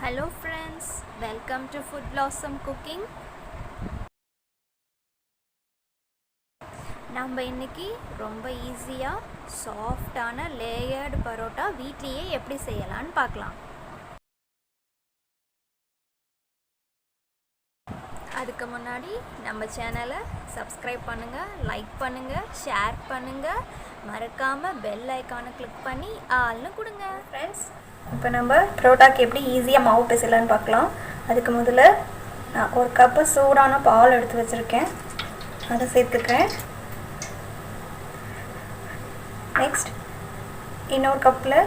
Hello friends, welcome to Food Blossom Cooking. நம்ம இன்னைக்கு ரொம்ப ஈஸியாக சாஃப்டான லேயர்டு பரோட்டா வீட்லேயே எப்படி செய்யலான்னு பார்க்கலாம். அதுக்கு முன்னாடி நம்ம சேனலை சப்ஸ்கிரைப் பண்ணுங்கள், லைக் பண்ணுங்கள், ஷேர் பண்ணுங்கள், மறக்காமல் பெல் ஐக்கானை கிளிக் பண்ணி ஆள்னு கொடுங்க. ஃப்ரெண்ட்ஸ், இப்போ நம்ம பரோட்டாக்கு எப்படி ஈஸியாக மாவு பிசையலான்னு பார்க்கலாம். அதுக்கு முதல்ல நான் ஒரு கப்பு சூடான பால் எடுத்து வச்சுருக்கேன், அதை சேர்த்துக்கிறேன். நெக்ஸ்ட் இன்னொரு கப்பில்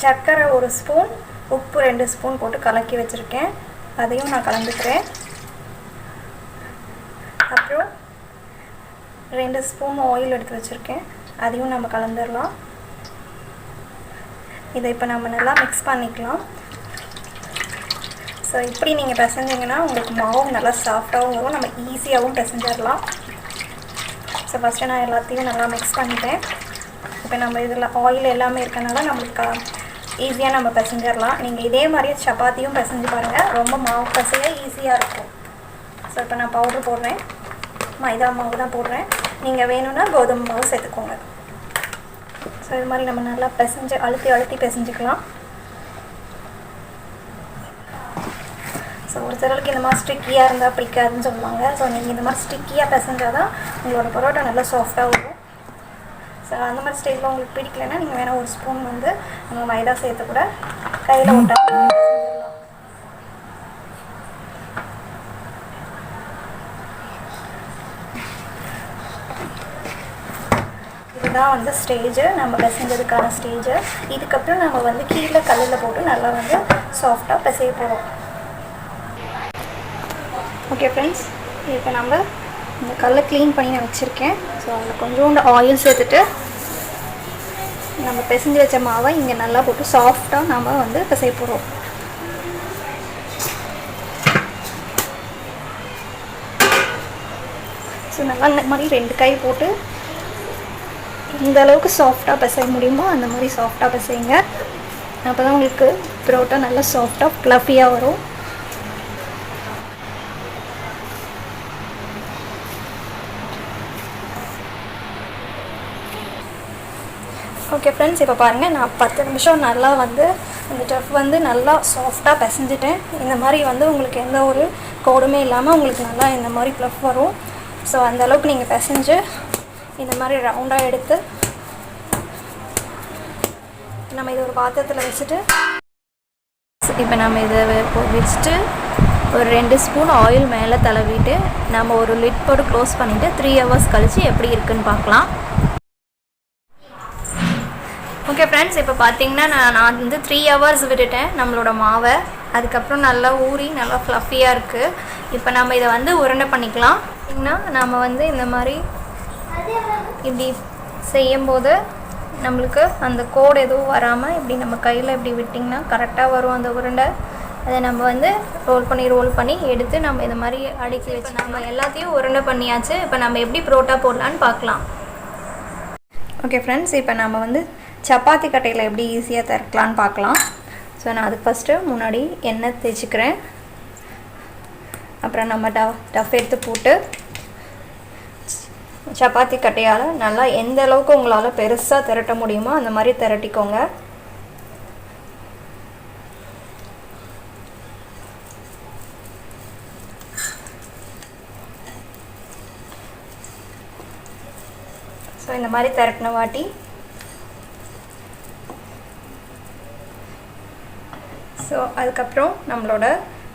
சர்க்கரை 1 ஸ்பூன், உப்பு 2 ஸ்பூன் போட்டு கலக்கி வச்சுருக்கேன், அதையும் நான் கலந்துக்கிறேன். அப்புறம் 2 ஸ்பூன் ஆயில் எடுத்து வச்சுருக்கேன், அதையும் நம்ம கலந்துடலாம். இதை இப்போ நம்ம நல்லா மிக்ஸ் பண்ணிக்கலாம். ஸோ இப்படி நீங்கள் பிசைஞ்சிங்கன்னா உங்களுக்கு மாவு நல்லா சாஃப்டாகவும் வரும், நம்ம ஈஸியாகவும் பிசைஞ்சிடலாம். ஸோ ஃபஸ்ட்டு நான் எல்லாத்தையும் நல்லா மிக்ஸ் பண்ணிட்டேன். இப்போ நம்ம இதில் ஆயில் எல்லாமே இருக்கனால நம்மளுக்கு ஈஸியாக நம்ம பிசைஞ்சிடலாம். நீங்கள் இதே மாதிரியே சப்பாத்தியும் பிசைஞ்சு பாருங்கள், ரொம்ப மாவு பிசைய ஈஸியாக இருக்கும். ஸோ இப்போ நான் பவுட்ரு போடுறேன், மைதா மாவு தான் போடுறேன். நீங்கள் வேணும்னா கோதுமை மாவு சேர்த்துக்கோங்க. ஸோ இது மாதிரி நம்ம நல்லா அழுத்தி பிசைஞ்சிக்கலாம். ஸோ ஒரு சிலருக்கு இந்த மாதிரி ஸ்டிக்கியாக இருந்தால் பிடிக்காதுன்னு சொல்லுவாங்க. ஸோ நீங்கள் இந்த மாதிரி ஸ்டிக்கியாக பிசைஞ்சால் தான் உங்களோட பரோட்டா நல்லா சாஃப்டாக வரும். ஸோ அந்த மாதிரி ஸ்டைலில் உங்களுக்கு பிடிக்கலைன்னா நீங்கள் வேணால் 1 ஸ்பூன் நம்ம மைதா சேர்த்து கூட கையில் விட்டால் இதுதான் ஸ்டேஜு, நம்ம பிசைஞ்சதுக்கான ஸ்டேஜு. இதுக்கப்புறம் நம்ம கீழே கல்லில் போட்டு நல்லா சாஃப்டாக பிசைய போகிறோம். ஓகே ஃப்ரெண்ட்ஸ், இப்போ நம்ம இந்த கல்லை க்ளீன் பண்ணி நான் வச்சுருக்கேன். ஸோ அதில் கொஞ்சோண்டு ஆயில் சேர்த்துட்டு நம்ம பிசைஞ்சு வச்ச மாவை இங்கே நல்லா போட்டு சாஃப்டாக நம்ம பிசைய போகிறோம். ஸோ நல்லா இந்த மாதிரி 2 கை போட்டு இந்த அளவுக்கு சாஃப்டாக பிசைய முடியுமோ அந்த மாதிரி சாஃப்டாக பிசைங்க. அப்போ தான் உங்களுக்கு பரோட்டா நல்லா சாஃப்டாக ஃப்ளஃபியாக வரும். ஓகே ஃப்ரெண்ட்ஸ், இப்போ பாருங்கள், நான் 10 நிமிஷம் நல்லா அந்த டஃப் நல்லா சாஃப்டாக பிசைஞ்சிட்டேன். இந்த மாதிரி உங்களுக்கு எந்த ஒரு கோடுமே இல்லாமல் உங்களுக்கு நல்லா இந்த மாதிரி ஃப்ளஃப் வரும். ஸோ அந்தளவுக்கு நீங்கள் பிசைஞ்சு இந்த மாதிரி ரவுண்டாக எடுத்து நம்ம இதை ஒரு பாத்திரத்தில் வச்சுட்டு இப்போ நம்ம இதை வச்சுட்டு ஒரு 2 ஸ்பூன் ஆயில் மேலே தடவிட்டு நம்ம ஒரு லிட் போட்டு க்ளோஸ் பண்ணிவிட்டு 3 ஹவர்ஸ் கழித்து எப்படி இருக்குன்னு பார்க்கலாம். ஓகே ஃப்ரெண்ட்ஸ், இப்போ பார்த்தீங்கன்னா நான் 3 ஹவர்ஸ் விட்டுட்டேன் நம்மளோட மாவை. அதுக்கப்புறம் நல்லா ஊறி நல்லா ஃப்ளஃபியாக இருக்குது. இப்போ நம்ம இதை உருண்டை பண்ணிக்கலாம். பார்த்திங்கன்னா நம்ம இந்த மாதிரி இப்படி செய்யும்போது நம்மளுக்கு அந்த கோடு எதுவும் வராமல் இப்படி நம்ம கையில் இப்படி விட்டிங்கன்னா கரெக்டாக வரும் அந்த உருண்டை. அதை நம்ம ரோல் பண்ணி எடுத்து நம்ம இந்த மாதிரி அடுக்கி வச்சு நம்ம எல்லாத்தையும் உருண்டை பண்ணியாச்சு. இப்போ நம்ம எப்படி பரோட்டா போடலான்னு பார்க்கலாம். ஓகே ஃப்ரெண்ட்ஸ், இப்போ நம்ம சப்பாத்தி கட்டையில் எப்படி ஈஸியாக திறக்கலான்னு பார்க்கலாம். ஸோ நான் அதுக்கு ஃபஸ்ட்டு முன்னாடி எண்ணெய் தேய்ச்சிக்கிறேன். அப்புறம் நம்ம டஃப் எடுத்து போட்டு சப்பாத்தி கட்டையால் நல்லா எந்த அளவுக்கு உங்களால் பெருசாக திரட்ட முடியுமோ அந்த மாதிரி திரட்டிக்கோங்க. ஸோ இந்த மாதிரி திரட்டின வாட்டி ஸோ அதுக்கப்புறம் நம்மளோட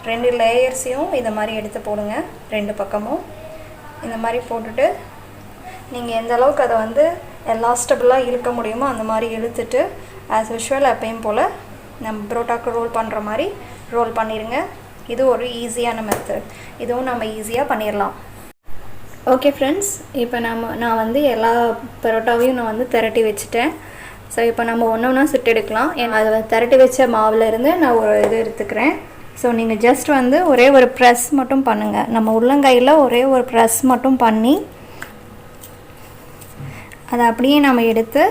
2 லேயர்ஸையும் இதை மாதிரி எடுத்து போடுங்க. 2 பக்கமும் இந்த மாதிரி போட்டுட்டு நீங்கள் எந்த அளவுக்கு அதை எலாஸ்டபுளாக இழுக்க முடியுமோ அந்த மாதிரி இழுத்துட்டு ஆஸ் யூஷுவல் எப்பயும் போல் நம்ம பரோட்டாக்கு ரோல் பண்ணுற மாதிரி ரோல் பண்ணிடுங்க. இது ஒரு ஈஸியான மெத்தட், இதுவும் நம்ம ஈஸியாக பண்ணிடலாம். ஓகே ஃப்ரெண்ட்ஸ், இப்போ நான் எல்லா பரோட்டாவையும் நான் திரட்டி வச்சுட்டேன். ஸோ இப்போ நம்ம ஒன்று சுட்டு எடுக்கலாம். ஏன்னா அதை திரட்டி வச்ச மாவுலேருந்து நான் ஒரு இது எடுத்துக்கிறேன். ஸோ நீங்கள் ஜஸ்ட் ஒரே ஒரு ப்ரெஸ் மட்டும் பண்ணுங்கள். நம்ம உள்ளங்கையில் ஒரே ஒரு ப்ரெஸ் மட்டும் பண்ணி அதை அப்படியே நம்ம எடுத்து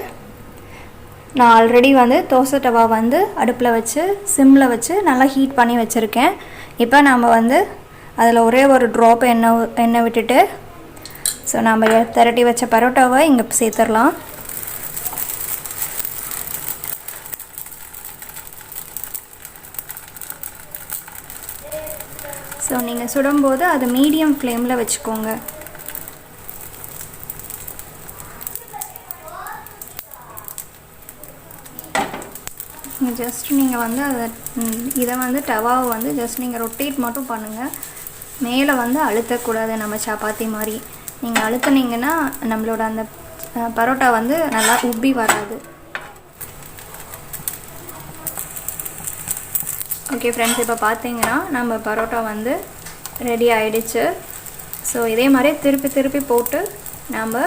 நான் ஆல்ரெடி வந்து தோசை தவா வந்து அடுப்பில் வச்சு சிம்மில் வச்சு நல்லா ஹீட் பண்ணி வச்சுருக்கேன். இப்போ நம்ம வந்து அதில் ஒரே ஒரு ட்ராப் எண்ணெய் விட்டுட்டு ஸோ நம்ம திரட்டி வச்ச பரோட்டாவை இங்கே சேர்த்துடலாம். ஸோ நீங்கள் சுடும்போது அது மீடியம் ஃப்ளேமில் வச்சுக்கோங்க. ஜஸ்ட் நீங்கள் வந்து இதை வந்து டவாவை வந்து ஜஸ்ட் நீங்கள் ரொட்டேட் மட்டும் பண்ணுங்கள். மேலே வந்து அழுத்தக்கூடாது. நம்ம சப்பாத்தி மாதிரி நீங்கள் அழுத்தினீங்கன்னா நம்மளோட அந்த பரோட்டா வந்து நல்லா உப்பி வராது. ஓகே ஃப்ரெண்ட்ஸ், இப்போ பார்த்தீங்கன்னா நம்ம பரோட்டா வந்து ரெடி ஆகிடுச்சு. ஸோ இதே மாதிரி திருப்பி போட்டு நம்ம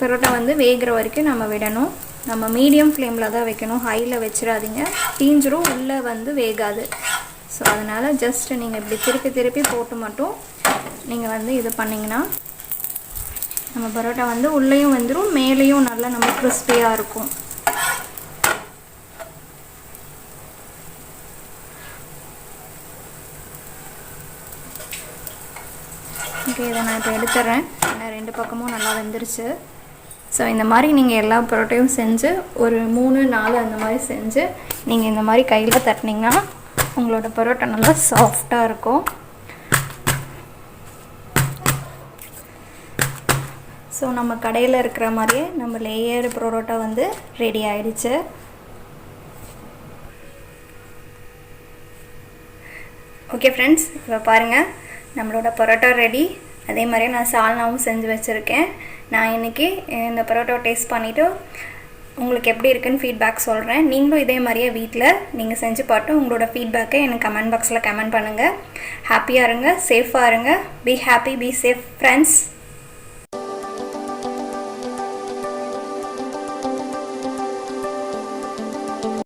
பரோட்டா வந்து வேகிற வரைக்கும் நம்ம விடணும். நம்ம மீடியம் ஃப்ளேமில் தான் வைக்கணும், ஹையில் வச்சிடாதீங்க, தீஞ்சிரும், உள்ளே வந்து வேகாது. ஸோ அதனால் ஜஸ்ட் நீங்கள் இப்படி திருப்பி போட்டு மட்டும் நீங்கள் வந்து இது பண்ணிங்கன்னா நம்ம பரோட்டா வந்து உள்ளேயும் வந்துடும், மேலேயும் நல்லா நம்ம கிறிஸ்பியாக இருக்கும். ஓகே, இதை நான் இப்போ எடுத்துட்றேன். ஏன்னா 2 பக்கமும் நல்லா வெந்துருச்சு. ஸோ இந்த மாதிரி நீங்கள் எல்லா பரோட்டையும் செஞ்சு ஒரு 3-4 அந்த மாதிரி செஞ்சு நீங்கள் இந்த மாதிரி கையில் தட்டினீங்கன்னா உங்களோட பரோட்டா நல்லா சாஃப்டாக இருக்கும். ஸோ நம்ம கடையில் இருக்கிற மாதிரியே நம்ம லேயர் பரோட்டா வந்து ரெடி ஆகிடுச்சு. ஓகே ஃப்ரெண்ட்ஸ், இப்போ பாருங்கள் நம்மளோட பரோட்டா ரெடி. அதே மாதிரியே நான் சால்னாவும் செஞ்சு வச்சுருக்கேன். நான் இன்றைக்கி இந்த பரோட்டாவை டேஸ்ட் பண்ணிவிட்டு உங்களுக்கு எப்படி இருக்குன்னு ஃபீட்பேக் சொல்கிறேன். நீங்களும் இதே மாதிரியே வீட்டில் நீங்கள் செஞ்சு பார்த்து உங்களோட ஃபீட்பேக்கை எனக்கு கமெண்ட் பாக்ஸில் கமெண்ட் பண்ணுங்கள். ஹாப்பியாக இருங்க, சேஃபாக இருங்க. Be happy, be safe friends.